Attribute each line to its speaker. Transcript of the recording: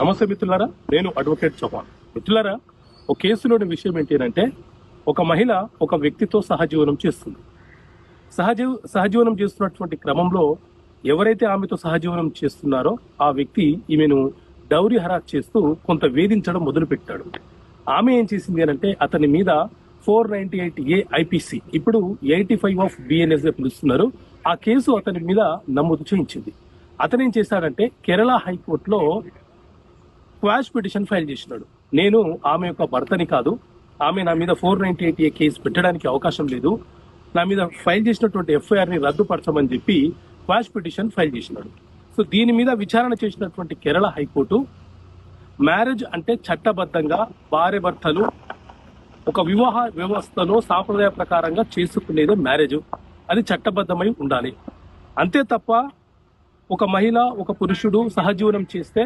Speaker 1: నమస్తే మిత్రులారా, నేను అడ్వకేట్ చౌహాన్. మిత్రులారా, ఒక కేసులోని విషయం ఏంటంటే ఒక మహిళ ఒక వ్యక్తితో సహజీవనం చేస్తుంది. సహజీవనం చేస్తున్నటువంటి క్రమంలో ఎవరైతే ఆమెతో సహజీవనం చేస్తున్నారో ఆ వ్యక్తి ఈమెను డౌరీ హరాస్ చేస్తూ కొంత వేధించడం మొదలుపెట్టాడు. ఆమె ఏం చేసింది అంటే అతని మీద 498A IPC, ఇప్పుడు 85 ఆఫ్ BNS గా పిలుస్తున్నారు, ఆ కేసు అతని మీద నమోదు చేయించింది. అతను ఏం చేశాడంటే కేరళ హైకోర్టులో క్వాష్ పిటిషన్ ఫైల్ చేసినాడు. నేను ఆమె యొక్క భర్తని కాదు, ఆమె నా మీద 498A కేసు పెట్టడానికి అవకాశం లేదు, నా మీద ఫైల్ చేసినటువంటి FIR ని రద్దుపరచమని చెప్పి క్వాష్ పిటిషన్ ఫైల్ చేసినాడు. సో దీని మీద విచారణ చేసినటువంటి కేరళ హైకోర్టు మ్యారేజ్ అంటే చట్టబద్ధంగా భార్య భర్తలు ఒక వివాహ వ్యవస్థలో సాంప్రదాయ ప్రకారంగా చేసుకునేదే మ్యారేజ్, అది చట్టబద్ధమై ఉండాలి. అంతే తప్ప ఒక మహిళ ఒక పురుషుడు సహజీవనం చేస్తే